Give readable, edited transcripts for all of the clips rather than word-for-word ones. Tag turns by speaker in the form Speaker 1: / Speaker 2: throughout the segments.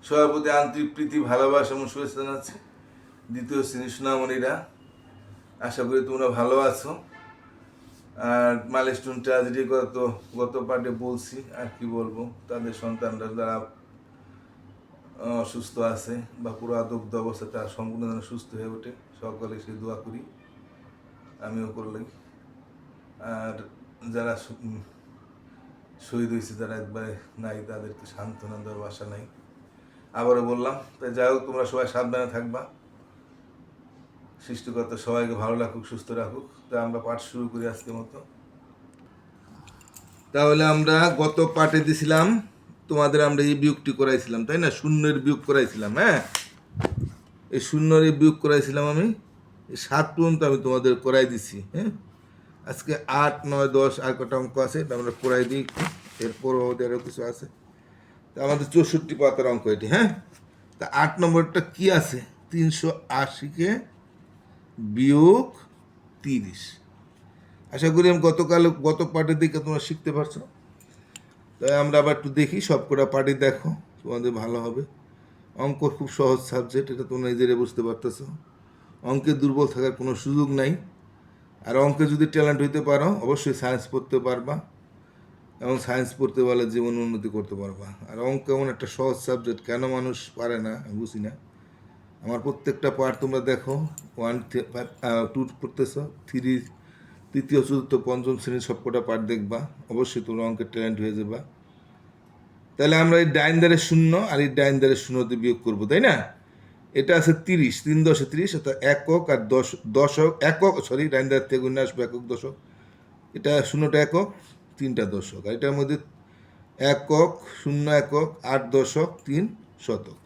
Speaker 1: সবার প্রতি আন্তরিক প্রীতি ভালোবাসা এবং শুভেচ্ছা জানাচ্ছি দ্বিতীয় শ্রেণীর সোনামণিরা। আশা করি তোমরা ভালো আছো। আর মাইলস্টোন ট্র্যাজেডি গত পার্টে বলছি, আর কি বলবো, তাদের সন্তানরা যারা অসুস্থ আছে বা পুরো আদগ্ধ অবস্থা তারা সম্পূর্ণ যেন সুস্থ হয়ে ওঠে, সকলে সে দোয়া করি, আমিও করলাই। আর যারা শহীদ হয়েছে, যারা একবারে নাই, তাদেরকে সান্ত্বনা দেওয়ার ভাষা নাই। আবারও বললাম, তাই যাই হোক, তোমরা সবাই সাবধানে থাকবা। সৃষ্টিকর্তা সবাইকে ভালো রাখুক, সুস্থ রাখুক। তা আমরা পাঠ শুরু করি আজকের মতো। তাহলে আমরা গত পাঠে দিছিলাম তোমাদের, আমরা এই বিয়োগটি করাইছিলাম, তাই না? শূন্যের বিয়োগ করাইছিলাম। হ্যাঁ, এই শূন্যের এই বিয়োগ করাইছিলাম আমি, এই 7 পর্যন্ত আমি তোমাদের করাই দিছি। হ্যাঁ, আজকে 8, 9, 10 আর কটা অঙ্ক আছে, এটা আমরা করাই দিই। এরপরও ওদেরও কিছু আছে। তা আমাদের 64 পাতার অঙ্ক এটি। হ্যাঁ, তা 8 নম্বরটা কি আছে? 380-কে বিয়োগ 30। আশা করি আমি গত পার্টের দিকে তোমরা শিখতে পারছো। তাই আমরা আবার একটু দেখি, সব কটা পার্টি দেখো, তোমাদের ভালো হবে। অঙ্ক খুব সহজ সাবজেক্ট, এটা তোমরা নিজেরা বুঝতে পারতেছো। অঙ্কে দুর্বল থাকার কোনো সুযোগ নাই। আর অঙ্কে যদি ট্যালেন্ট হইতে পারো, অবশ্যই সায়েন্স পড়তে পারবা, এবং সায়েন্স পড়তে পারলে জীবন উন্নতি করতে পারবা। আর অঙ্ক এমন একটা সহজ সাবজেক্ট, কেন মানুষ পারে না আমি বুঝি না। আমার প্রত্যেকটা পার্ট তোমরা দেখো, 1, 2 পড়তেছ, 3, তৃতীয়, চতুর্থ, পঞ্চম শ্রেণীর সবকটা পার্ট দেখবা, অবশ্যই তোমরা অঙ্কের ট্যালেন্ট হয়ে যাবা। তাহলে আমরা এই ডাইন ধারে 0 আর এই ডাইন ধারে 0 দিয়ে বিয়োগ করবো, তাই না? এটা আছে 30, 3 10 30, অর্থাৎ একক আর দশক, একক, সরি, ডাইন ধার থেকে গুণে আসবে একক দশক। এটা 0টা একক, 3টা দশক। আর এটার মধ্যে একক, 0 একক, 8 দশক, 3 শতক।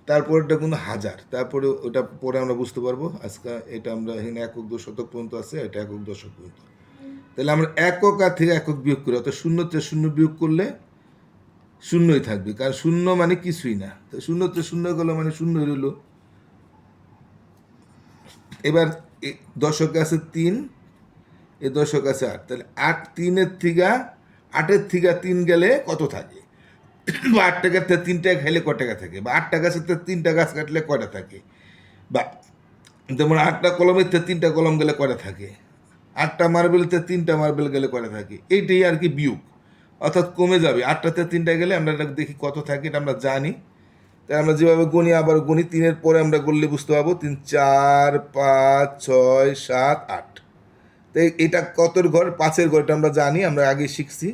Speaker 1: তারপর এটা কিন্তু হাজার, তারপরে ওটা পরে আমরা বুঝতে পারবো। আজকে এটা আমরা এখানে একক শতক পর্যন্ত আছে, এটা একক দশক পর্যন্ত। তাহলে আমরা একক আর থেকে একক বিয়োগ করি, অর্থাৎ 0 থেকে 0 বিয়োগ করলে 0ই থাকবে, কারণ 0 মানে কিছুই না। তো 0 থেকে 0 গেলো মানে 0 রইল। এবার দশকে আছে 3, এ দশক আছে 8, তাহলে 8, 3-এর থেকে 8-এর থেকে 3 গেলে কত থাকে? বা 8 টাকার থেকে 3 টাকা খাইলে ক টাকা থাকে? বা 8 টাকা থেকে 3টা গাছ কাটলে কয়টা থাকে? বা যেমন 8টা কলমের থেকে 3টা কলম গেলে কয়টা থাকে? 8টা মার্বেল থেকে 3টা মার্বেল গেলে কয়টা থাকে? এইটাই আর কি বিয়োগ, অর্থাৎ কমে যাবে। 8টা থেকে 3টা গেলে আমরা এটা দেখি কত থাকে, এটা আমরা জানি। তাই আমরা যেভাবে গুনি, আবার গুনি, 3-এর পরে আমরা করলে বুঝতে পারবো। 3, 4, 5, 6, 7, 8। তো এটা কতর ঘর? 5-এর ঘর, এটা আমরা জানি, আমরা আগে শিখছি।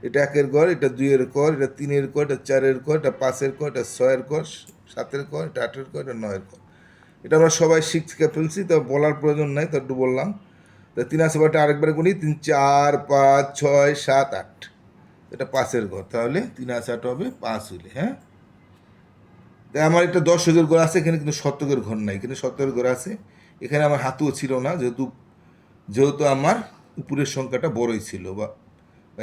Speaker 1: এটা 1-এর ঘর, এটা 2-এর ঘর, এটা 3-এর ঘর, এটা 4-এর ঘর, এটা 5-এর ঘর, এটা 6-এর ঘর, 7-এর ঘর, এটা 8-এর ঘর, এটা 9-এর ঘর। এটা আমরা সবাই শিখে ফেলছি, তো বলার প্রয়োজন নাই, তো একটু বললাম। তা 3 আছে বারটা আরেকবার গুনি, 3, 4, 5, 6, 7, 8। এটা 5-এর ঘর, তাহলে 3 আছে 8 হবে 5 হইলে। হ্যাঁ, তাই আমার একটা দশকের ঘর আছে, এখানে কিন্তু শতকের ঘর নাই, এখানে শতকের ঘর আছে। এখানে আমার হাতও ছিল না, যেহেতু আমার উপরের সংখ্যাটা বড়ই ছিল, বা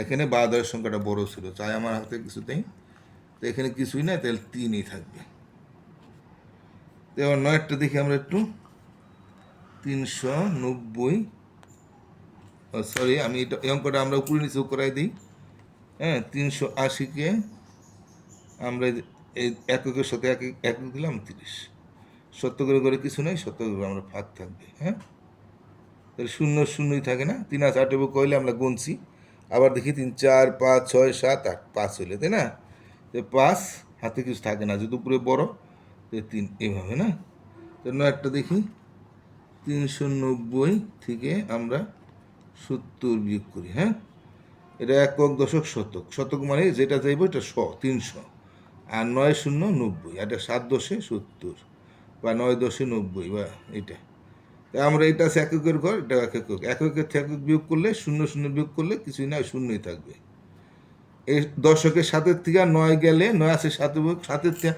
Speaker 1: এখানে বাঁধারের সংখ্যাটা বড় ছিল, চাই আমার হাতে কিছু নেই, তো এখানে কিছুই নাই, তাহলে 3ই থাকবে। তো এবার 9-টা দেখি আমরা একটু। 390, সরি, আমি এটা এই অঙ্কটা আমরা উপরে নিচেও করাই দিই। হ্যাঁ, 380-কে আমরা এই এককের সাথে একক দিলাম 30। শতকের ঘরে কিছু নেই, শতকের ঘরে আমরা ফাঁক থাকবে। হ্যাঁ, তাহলে 0 0ই থাকে না। 3 আছে 8 কইলে আমরা গুনছি, আবার দেখি 3, 4, 5, 6, 7, 8, 5 হইলে, তাই না? তো 5 হাতে কিছু থাকে না, যদি উপরে বড়, তো 3 এইভাবে না। তো 9-টা দেখি। 390 থেকে আমরা 70 বিয়োগ করি। হ্যাঁ, এটা একক দশক শতক, শতক মানে যেটা যাইব এটা 300, আর 9 0 90, এটা 7 10 70, বা 9 10 90, বা এটা। তাই আমরা এটা আছে এককের ঘর, এটা একক, এককের থেকে একক বিয়োগ করলে 0 0 বিয়োগ করলে কিছুই না, 0ই থাকবে। এই দশকের 7-এর থেকে 9 গেলে, 9 আছে 7, 7-এর থেকে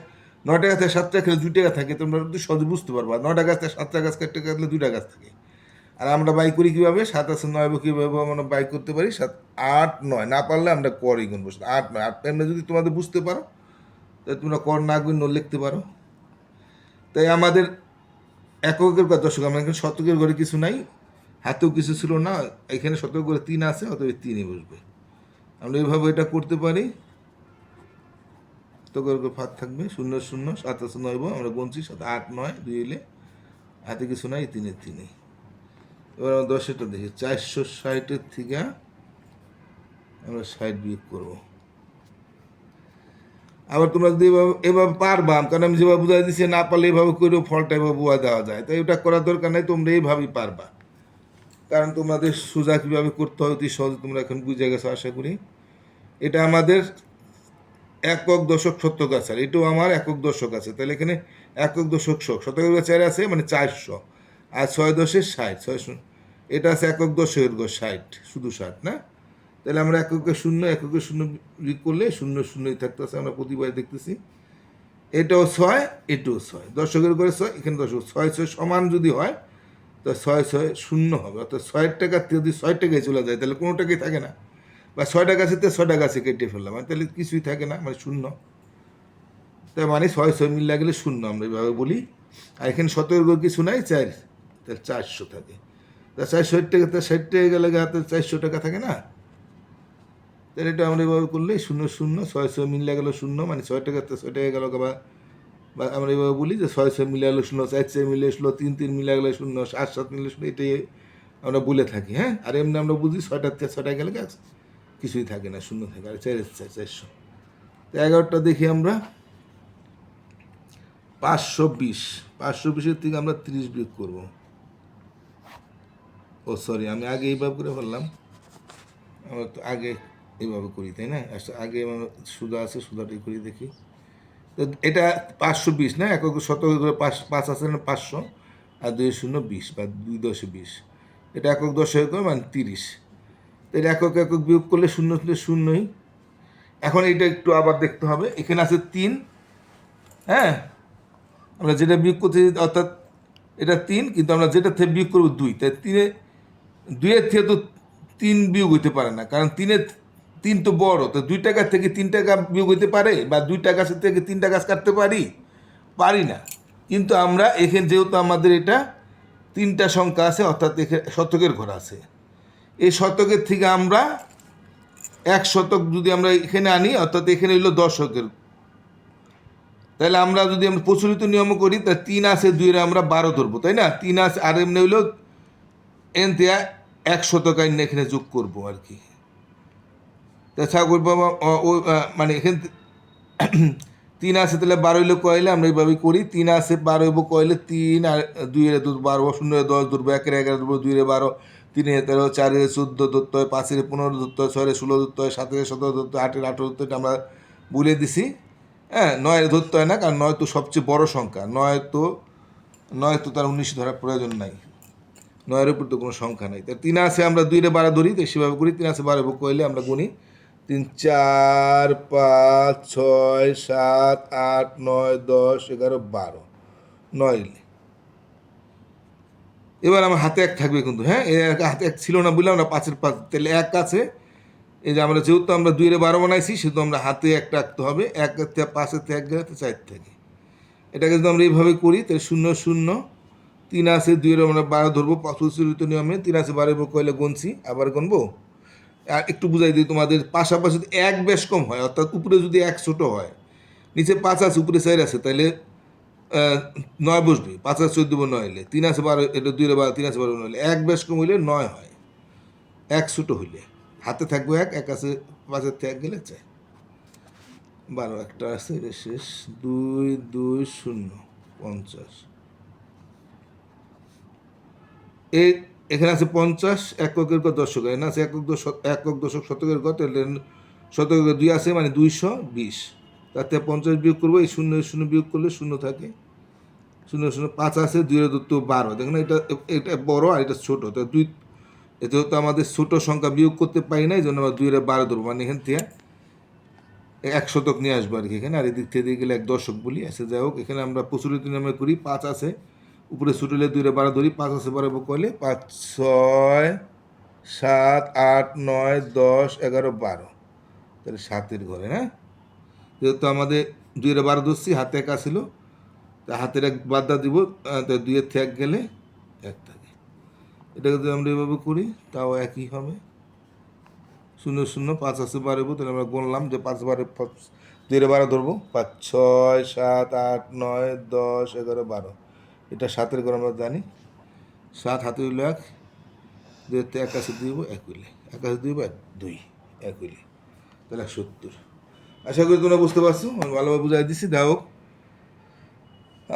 Speaker 1: 9টা গাছ থেকে 7টা খেলে 2টা গাছ থাকে, তোমরা একটু সহজে বুঝতে পারবা। 9টা গাছ থেকে 7টা গাছ কাটতে কাটলে 2টা গাছ থাকে। আর আমরা বাই করি কীভাবে? 7 আছে 9 কীভাবে আমরা বাই করতে পারি? 7, 8, 9, না পারলে আমরা করই গুনবো। 8, 9, 8 এমনি যদি তোমাদের বুঝতে পারো, তাই তোমরা কর না গুণ লিখতে পারো। তাই আমাদের এককের ঘর, দশক, আমরা এখানে শতকের ঘরে কিছু নাই, হাতেও কিছু ছিল না, এখানে শতকের ঘরে 3 আছে, অতএব 3ই বসবে। আমরা এইভাবে এটা করতে পারি। তো করে ফাঁক থাকবে, শূন্য শূন্য, 7 আছে 9, আমরা গুনছি 7 8 9 2 হইলে হাতে কিছু নাই, 3 3। এবার আমরা 10-এরটা দেখি, 460-এর থেকে আমরা 60 বিয়োগ করবো। আবার তোমরা যদি এভাবে পারবা, কারণ আমি যেভাবে বুঝাই দিচ্ছি, না পারলে এইভাবে করেও ফলটা এভাবে বোঝা দেওয়া যায়, তাই ওটা করার দরকার নেই, তোমরা এইভাবেই পারবা। কারণ তোমাদের সোজা কীভাবে করতে হয় অতি সহজে তোমরা এখন বুঝে গেছো আশা করি। এটা আমাদের একক দশক শতক আছে, আর এটাও আমার একক দশক আছে, তাহলে এখানে একক দশক শতকের 4 আছে, মানে 400, আর 6 10 60, 600, এটা আছে একক দশকের 60, শুধু 60 না। তাহলে আমরা এককে শূন্য বিয়োগ করলে শূন্য শূন্যই থাকতেছে, আমরা প্রতিবার দেখতেছি। এটাও 6, এটাও 6, দশকের করে 6, এখানে দশক, 6 6 সমান যদি হয় তো 6 6 শূন্য হবে, অর্থাৎ 6 টাকা যদি 6 টাকায় চলে যায় তাহলে কোনো টাকাই থাকে না, বা 6 টাকা আছে 6 টাকা আছে কেটে ফেললাম, মানে তাহলে কিছুই থাকে না, মানে শূন্য। তাই মানে 6 6 মিল লাগলে শূন্য, আমরা এইভাবে বলি। আর এখানে শতকের করে কিছু নাই, 4, তাহলে 400 থাকে। তা 460 টাকা, তা 60 টাকা গেলে হাতে 400 টাকা থাকে না, তাহলে এটা আমরা এভাবে করলে শূন্য শূন্য, 6 6 মিলে গেল শূন্য, মানে 6 টাকা 6 টাকা গেল, বা আমরা এভাবে বলি যে 6 6 মিলে গেলো শূন্য, 4 4 মিলে শূন্য, 3 3 মিলে গেলে শূন্য, 7 7 মিলে শূন্য, এটাই আমরা বলে থাকি। হ্যাঁ, আর এমনি আমরা বুঝি 6টার থেকে 6টায় গেলে কিছুই থাকে না, শূন্য থাকে, আর 400। তো 11টা দেখি আমরা, 520, 520-এর থেকে আমরা 30 বিয়োগ করবো। ও সরি, আমি আগে এইভাবে করে ফেললাম, আমরা তো আগে এইভাবে করি, তাই না? আগে আমার সুদা আছে, সুদাটাই করি দেখি। তো এটা 520 না, একক শতক করে 5 আছে না, 500, আর 2 শূন্য 20, বা 2 10 20, এটা একক দশক করে মানে 30। তো এটা একক একক বিয়োগ করলে শূন্য শূন্যই। এখন এইটা একটু আবার দেখতে হবে, এখানে আছে 3, হ্যাঁ, আমরা যেটা বিয়োগ করতে, অর্থাৎ এটা 3, কিন্তু আমরা যেটা থেকে বিয়োগ করবো 2, তাই 2-এর থেকে তো 3 বিয়োগ হইতে পারে না, কারণ 3 তো বড়, তো 2 টাকা থেকে 3 টাকা বিয়োগ হইতে পারে, বা 2 টাকা থেকে 3 টাকা কাটতে পারি না। কিন্তু আমরা এখানে যেহেতু আমাদের এটা 3টা সংখ্যা আছে, অর্থাৎ এখানে শতকের ঘর আছে, এই শতকের থেকে আমরা 1 শতক যদি আমরা এখানে আনি, অর্থাৎ এখানে হইলো দশকের, তাহলে আমরা যদি আমরা প্রচলিত নিয়ম করি, তা 3 আছে 2-এর আমরা 12 ধরবো, তাই না? 3 আছে, আর এমনি হইলো এন থেকে 1 শতক আইন এখানে যোগ করবো আর কি। তাছাড়া করবো মানে এখানে 3 আছে, তাহলে 12 হইলে কয়লে আমরা এইভাবে করি, 3 আছে 12 হইব কয়লে, 3 আর 2-এর 12, 0 10 ধরবো, 1-এর 11 ধরবো, 2-এর 12, 3-এর 13, 4-এর 14 ধরতে হয়, 5-এর 15 ধরতে হয়, 6-এর 16 ধরতে হয়, 7-এর 17 ধরতে হয়, 8-এর 18 ধরতে হয়, আমরা বলে দিছি। হ্যাঁ, 9-এর ধরতে হয় না, কারণ 9 তো সবচেয়ে বড় সংখ্যা, 9 তো তার 19 ধরার প্রয়োজন নাই, 9-এর উপর তো কোনো সংখ্যা নাই। তাই 3 আছে আমরা 2-এর 12 ধরি, তো সেভাবে করি, 3 আছে 12 কইলে আমরা গুনি, 3 4 5 6 7 8 9 10 11 12, 9। এবার আমার হাতে 1 থাকবে কিন্তু, হ্যাঁ, হাতে 1 ছিল না বললাম না, 5-এর 5, তাহলে 1 আছে, এই যে আমরা যেহেতু আমরা 2-এর 12 বানাইছি, সেহেতু আমরা হাতে 1 রাখতে হবে, 1 থেকে 5-এর থেকে 1 গেলে 4 থেকে, এটাকে যদি আমরা এইভাবে করি, তাহলে 0 0, 3 আছে 2-এর আমরা 12 ধরবো, প্রচলিত নিয়মে 3 আছে 12 কইলে গুনছি, আবার গুনবো। আর একটু বুঝাই দিই তোমাদের, পাশাপাশি যদি 1 বেশ কম হয়, অর্থাৎ উপরে যদি 1 ছোট হয়, নিচে 5 আছে উপরে 4 আছে, তাহলে 9 বসবে, 5 আছে 14 9 হইলে, 3 আছে 12, এটা 2-এর 12, 3 আছে 12 9 হইলে, 1 বেশ কম হইলে 9 হয়, 1 ছোট হইলে হাতে থাকবে 1, 1 আছে 5-এর থেকে 1 গেলে 4, 12, একটা আছে, এটা শেষ, 2 2 0 50, এই এখানে আছে 50, এককের ঘর দশক, এখানে আছে একক দশক শতকের ঘর, শতকের 2 আছে, মানে 220, তাতে 50 বিয়োগ করবো, এই 0 0 বিয়োগ করলে 0 থাকে, 0 0, 5 আছে 2-এর দূরত্ব 12, দেখেন এটা বড় আর এটা ছোট, তো 2, এতে হতো আমাদের ছোট সংখ্যা বিয়োগ করতে পারি না, এই জন্য আমরা 2-এর 12 ধরবো, মানে এখান থেকে 1 শতক নিয়ে আসবো আর কি এখানে, আর এদিক থেকে গেলে 1 দশক বলি, আছে যাই হোক, এখানে আমরা প্রচলিত নিয়মে করি, 5 আছে উপরে ছুটলে 2-এর 12 ধরি, 5 আছে 12 কইলে 5 6 7 8 9 10 11 12, তাহলে 7-এর ঘরে, হ্যাঁ, যেহেতু আমাদের 2-এর 12 ধরছি, হাতে 1 ছিল, তা হাতের 1 বাদ দিব, তো 2-এর থেকে 1 গেলে 1 থাকে, এটাকে যদি আমরা এভাবে করি তাও একই হবে, 0 0, 5 আছে 12, তাহলে আমরা গুনলাম যে 5 12 2 12 ধরবো, 5 6 7 8 9 10 11 12। এটা 7-এর ঘর আমরা জানি, 7 হাতে হইল 1, 2 তে 1 আছে 2 1 হইলে 1 আছে 2 2 1 হইলে তাহলে 70। আশা করি তোমরা বুঝতে পারছো, আমি ভালোভাবে বুঝাই দিচ্ছি। দেখো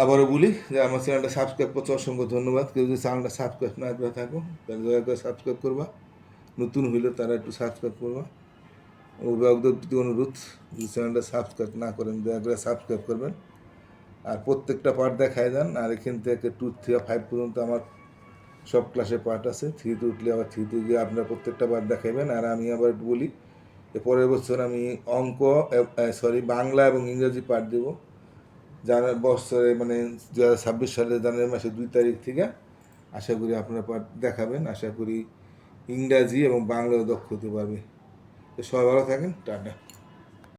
Speaker 1: আবারও বলি যে আমার চ্যানেলটা সাবস্ক্রাইব করতে অসংখ্য ধন্যবাদ। কেউ যদি চ্যানেলটা সাবস্ক্রাইব না করে থাকো তাহলে দয়া করে সাবস্ক্রাইব করবা, নতুন হইলে তারা একটু সাবস্ক্রাইব করবা। অভিভাবকদের প্রতি অনুরোধ, যদি চ্যানেলটা সাবস্ক্রাইব না করেন দয়া করে সাবস্ক্রাইব করবেন। আর প্রত্যেকটা পার্ট দেখায় যান। আর এখান থেকে 2 থেকে 5 পর্যন্ত আমার সব ক্লাসের পার্ট আছে, 3-তে উঠলে আবার 3-তে গিয়ে আপনার প্রত্যেকটা পার্ট দেখাবেন। আর আমি আবার একটু বলি, পরের বছর আমি বাংলা এবং ইংরেজি পার্ট দেবো জানুয়ারি বছরে, মানে 2026 সালের জানুয়ারি মাসের 2 তারিখ থেকে। আশা করি আপনারা পার্ট দেখাবেন, আশা করি ইংরাজি এবং বাংলাও দক্ষ হতে পারবে। তো সবাই ভালো থাকেন, টাটা।